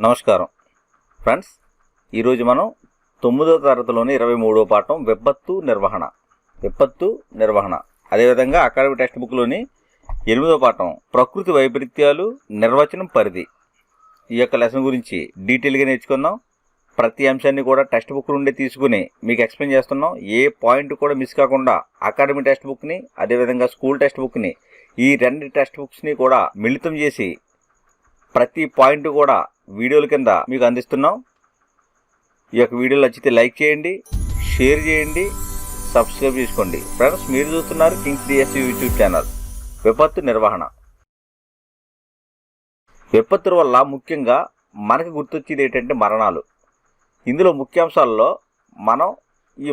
నమస్కారం ఫ్రెండ్స్, ఈరోజు మనం 9వ తరగతిలోని 23వ పాఠం విపత్తు నిర్వహణ అదేవిధంగా అకాడమిక్ టెక్స్ట్ బుక్లోని 8వ పాఠం ప్రకృతి వైపరీత్యాలు నిర్వచనం పరిధి ఈ యొక్క లెసన్ గురించి డీటెయిల్గా నేర్చుకుందాం. ప్రతి అంశాన్ని కూడా టెక్స్ట్ బుక్ నుండి తీసుకుని మీకు ఎక్స్ప్లెయిన్ చేస్తున్నాం. ఏ పాయింట్ కూడా మిస్ కాకుండా అకాడమిక్ టెక్స్ట్ బుక్ని అదేవిధంగా స్కూల్ టెక్స్ట్ బుక్ని ఈ రెండు టెక్స్ట్ బుక్స్ని కూడా మిళితం చేసి ప్రతి పాయింట్ కూడా వీడియోల కింద మీకు అందిస్తున్నాం. ఈ యొక్క వీడియోలు నచ్చితే లైక్ చేయండి, షేర్ చేయండి, సబ్స్క్రైబ్ చేసుకోండి. ఫ్రెండ్స్, మీరు చూస్తున్నారు కింగ్స్ డిఎస్సి యూట్యూబ్ ఛానల్. విపత్తు నిర్వహణ. విపత్తుల వల్ల ముఖ్యంగా మనకు గుర్తొచ్చేది ఏంటంటే మరణాలు. ఇందులో ముఖ్యాంశాల్లో మనం ఈ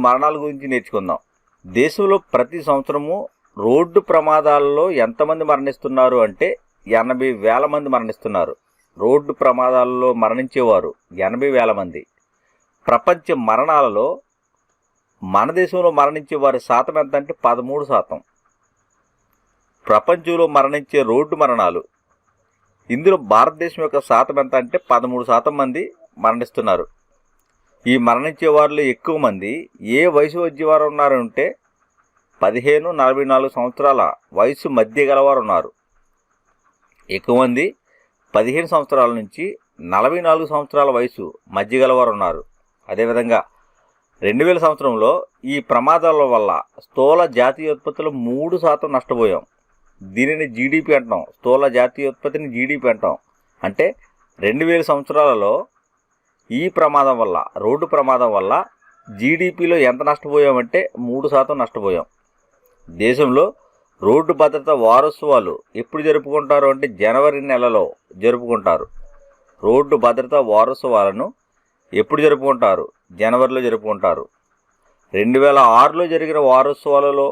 మరణాల గురించి నేర్చుకుందాం. దేశంలో ప్రతి సంవత్సరము రోడ్డు ప్రమాదాలలో ఎంతమంది మరణిస్తున్నారు అంటే 80,000 మంది మరణిస్తున్నారు. రోడ్డు ప్రమాదాలలో మరణించేవారు 80,000 మంది. ప్రపంచ మరణాలలో మన దేశంలో మరణించే వారి శాతం ఎంత అంటే 13%. ప్రపంచంలో మరణించే రోడ్డు మరణాలు, ఇందులో భారతదేశం యొక్క శాతం ఎంత అంటే 13% మంది మరణిస్తున్నారు. ఈ మరణించే వారిలో ఎక్కువ మంది ఏ వయసు వచ్చేవారు ఉన్నారంటే 15-44 సంవత్సరాల వయసు మధ్య గలవారు ఉన్నారు. ఎక్కువ మంది 15 సంవత్సరాల నుంచి 44 సంవత్సరాల వయసు మధ్య గలవారు ఉన్నారు. అదేవిధంగా 2000 సంవత్సరంలో ఈ ప్రమాదాల వల్ల స్థూల జాతీయోత్పత్తిలో 3% నష్టపోయాం. దీనిని జీడిపి అంటాం. స్థూల జాతీయోత్పత్తిని జీడిపి అంటాం. అంటే 2000 సంవత్సరాలలో ఈ ప్రమాదం వల్ల, రోడ్డు ప్రమాదం వల్ల జీడిపిలో ఎంత నష్టపోయామంటే 3% నష్టపోయాం. దేశంలో రోడ్డు భద్రత వారోత్సవాలు ఎప్పుడు జరుపుకుంటారు అంటే జనవరి నెలలో జరుపుకుంటారు. రోడ్డు భద్రత వారోత్సవాలను ఎప్పుడు జరుపుకుంటారు? జనవరిలో జరుపుకుంటారు. 2006లో జరిగిన వారోత్సవాలలో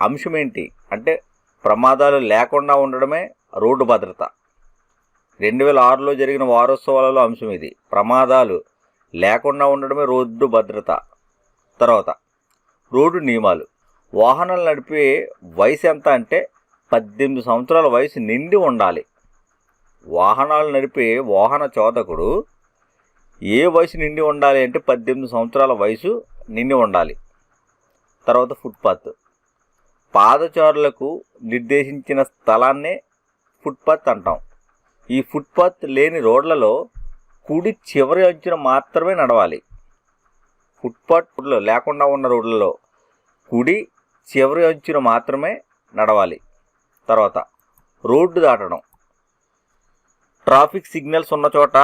అంశం ఏంటి అంటే ప్రమాదాలు లేకుండా ఉండడమే రోడ్డు భద్రత. 2006లో జరిగిన వారోత్సవాలలో అంశం ఇది, ప్రమాదాలు లేకుండా ఉండడమే రోడ్డు భద్రత. తర్వాత రోడ్డు నియమాలు. వాహనాలు నడిపే వయసు ఎంత అంటే 18 సంవత్సరాల వయసు నిండి ఉండాలి. వాహనాలు నడిపే వాహన చోదకుడు ఏ వయసు నిండి ఉండాలి అంటే 18 సంవత్సరాల వయసు నిండి ఉండాలి. తర్వాత ఫుట్పాత్. పాదచారులకు నిర్దేశించిన స్థలాన్నే ఫుట్పాత్ అంటాం. ఈ ఫుట్పాత్ లేని రోడ్లలో కుడి చివరి అంచున మాత్రమే నడవాలి. ఫుట్పాత్ లేకుండా ఉన్న రోడ్లలో కుడి చివరి అంచున మాత్రమే నడవాలి. తర్వాత రోడ్డు దాటడం. ట్రాఫిక్ సిగ్నల్స్ ఉన్న చోట,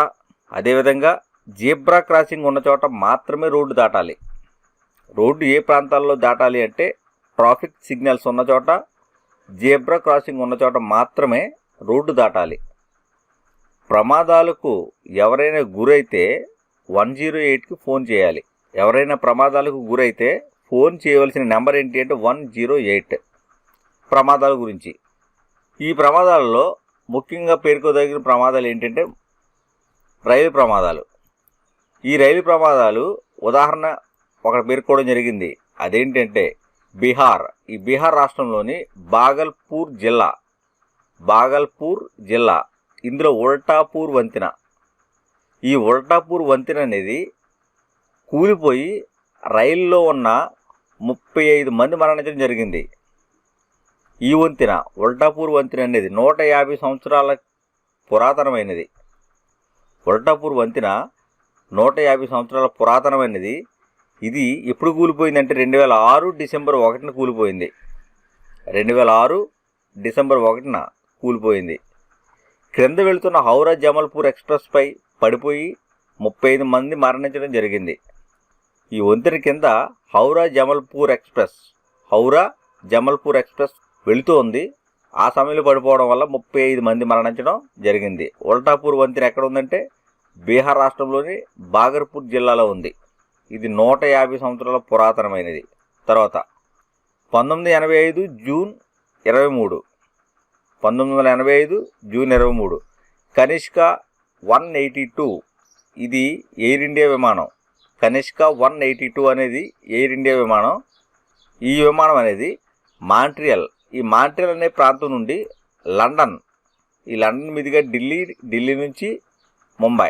అదేవిధంగా జీబ్రా క్రాసింగ్ ఉన్న చోట మాత్రమే రోడ్డు దాటాలి. రోడ్డు ఏ ప్రాంతాల్లో దాటాలి అంటే ట్రాఫిక్ సిగ్నల్స్ ఉన్న చోట, జీబ్రా క్రాసింగ్ ఉన్న చోట మాత్రమే రోడ్డు దాటాలి. ప్రమాదాలకు ఎవరైనా గురైతే 108కి ఫోన్ చేయాలి. ఎవరైనా ప్రమాదాలకు గురైతే ఫోన్ చేయవలసిన నెంబర్ ఏంటి అంటే 108. ప్రమాదాల గురించి. ఈ ప్రమాదాలలో ముఖ్యంగా పేర్కొదగిన ప్రమాదాలు ఏంటంటే రైలు ప్రమాదాలు. ఈ రైలు ప్రమాదాలు ఉదాహరణ ఒకటి పేర్కోవడం జరిగింది. అదేంటంటే బీహార్. ఈ బీహార్ రాష్ట్రంలోని బాగల్పూర్ జిల్లా ఇందులో ఉల్టాపూర్ వంతెన. ఈ ఉల్టాపూర్ వంతెన అనేది కూలిపోయి రైల్లో ఉన్న 35 మంది మరణించడం జరిగింది. ఈ వంతెన, ఉల్టాపూర్ వంతెన అనేది 150 సంవత్సరాల పురాతనమైనది. ఉల్టాపూర్ వంతెన 150 సంవత్సరాల పురాతనమైనది. ఇది ఎప్పుడు కూలిపోయిందంటే 2006 డిసెంబర్ 1న కూలిపోయింది. 2006 డిసెంబర్ 1న కూలిపోయింది. క్రింద వెళుతున్న హౌరా జమల్పూర్ ఎక్స్ప్రెస్పై పడిపోయి 35 మంది మరణించడం జరిగింది. ఈ వంతెన కింద హౌరా జమల్పూర్ ఎక్స్ప్రెస్ వెళుతూ ఉంది. ఆ సమయంలో పడిపోవడం వల్ల 35 మంది మరణించడం జరిగింది. ఉల్టాపూర్ వంతెన ఎక్కడ ఉందంటే బీహార్ రాష్ట్రంలోని బాగల్పూర్ జిల్లాలో ఉంది. ఇది 150 సంవత్సరాల పురాతనమైనది. తర్వాత 1985 జూన్ 23 కనిష్క 182. ఇది ఎయిర్ ఇండియా విమానం. కనిష్క 182 అనేది ఎయిర్ ఇండియా విమానం. ఈ విమానం అనేది మాంట్రియల్ అనే ప్రాంతం నుండి లండన్ మీదుగా ఢిల్లీ నుంచి ముంబై.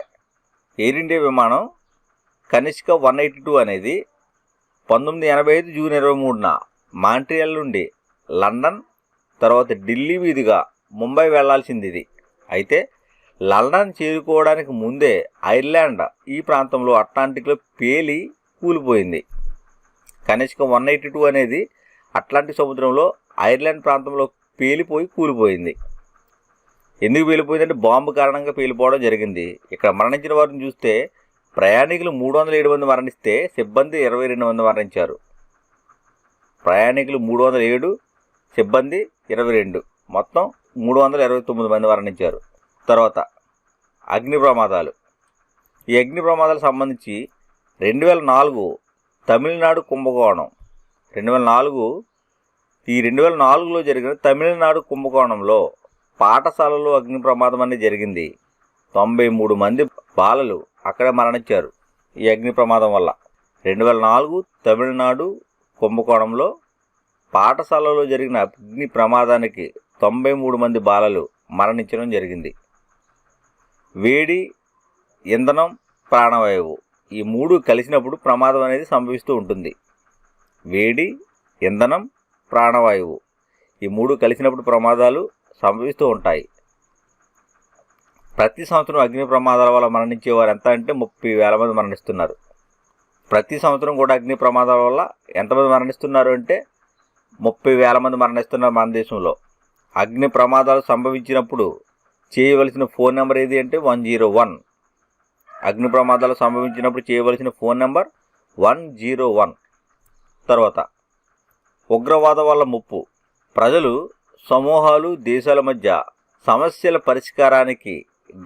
ఎయిర్ ఇండియా విమానం కనిష్క 182 అనేది 1985 జూన్ 23న మాంట్రియల్ నుండి లండన్ తర్వాత ఢిల్లీ మీదుగా ముంబై వెళ్లాల్సింది ఇది. అయితే లండన్ చేరుకోవడానికి ముందే ఐర్లాండ్ ఈ ప్రాంతంలో అట్లాంటిక్లో పేలి కూలిపోయింది. కనిష్క 182 అనేది అట్లాంటిక్ సముద్రంలో ఐర్లాండ్ ప్రాంతంలో పేలిపోయి కూలిపోయింది. ఎందుకు పేలిపోయిందంటే బాంబు కారణంగా పేలిపోవడం జరిగింది. ఇక్కడ మరణించిన వారిని చూస్తే ప్రయాణికులు 307 మంది మరణిస్తే సిబ్బంది 22 మంది మరణించారు. ప్రయాణికులు 307, సిబ్బంది 22, మొత్తం 329 మంది మరణించారు. తర్వాత అగ్ని ప్రమాదాలు. ఈ అగ్ని ప్రమాదాలకు సంబంధించి 2004 తమిళనాడు కుంభకోణం 2004లో జరిగిన తమిళనాడు కుంభకోణంలో పాఠశాలలో అగ్ని ప్రమాదం అనేది జరిగింది. 93 మంది బాలలు అక్కడే మరణించారు ఈ అగ్ని ప్రమాదం వల్ల. 2004 తమిళనాడు కుంభకోణంలో పాఠశాలలో జరిగిన అగ్ని ప్రమాదానికి 93 మంది బాలలు మరణించడం జరిగింది. వేడి, ఇంధనం, ప్రాణవాయువు ఈ మూడు కలిసినప్పుడు ప్రమాదం అనేది సంభవిస్తూ ఉంటుంది. వేడి, ఇంధనం, ప్రాణవాయువు ఈ మూడు కలిసినప్పుడు ప్రమాదాలు సంభవిస్తూ ఉంటాయి. ప్రతి సంవత్సరం అగ్ని ప్రమాదాల వల్ల మరణించేవారు ఎంత అంటే 30,000 మంది మరణిస్తున్నారు. ప్రతి సంవత్సరం కూడా అగ్ని ప్రమాదాల వల్ల ఎంతమంది మరణిస్తున్నారు అంటే 30,000 మంది మరణిస్తున్నారు మన దేశంలో. అగ్ని ప్రమాదాలు సంభవించినప్పుడు చేయవలసిన ఫోన్ నెంబర్ ఏది అంటే 101. అగ్ని ప్రమాదాలు సంభవించినప్పుడు చేయవలసిన ఫోన్ నెంబర్ 101. తర్వాత ఉగ్రవాదం వల్ల ముప్పు. ప్రజలు, సమూహాలు, దేశాల మధ్య సమస్యల పరిష్కారానికి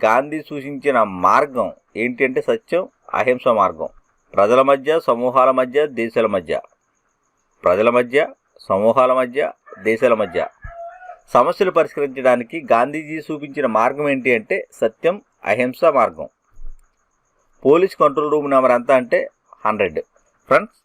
గాంధీ సూచించిన మార్గం ఏంటి అంటే సత్యం, అహింస మార్గం. ప్రజల మధ్య, సమూహాల మధ్య, దేశాల మధ్య, ప్రజల మధ్య, సమూహాల మధ్య, దేశాల మధ్య సమస్యలు పరిష్కరించడానికి గాంధీజీ చూపించిన మార్గం ఏంటి అంటే సత్యం, అహింస మార్గం. పోలీస్ కంట్రోల్ రూమ్ నెంబర్ ఎంత అంటే 100. ఫ్రెండ్స్,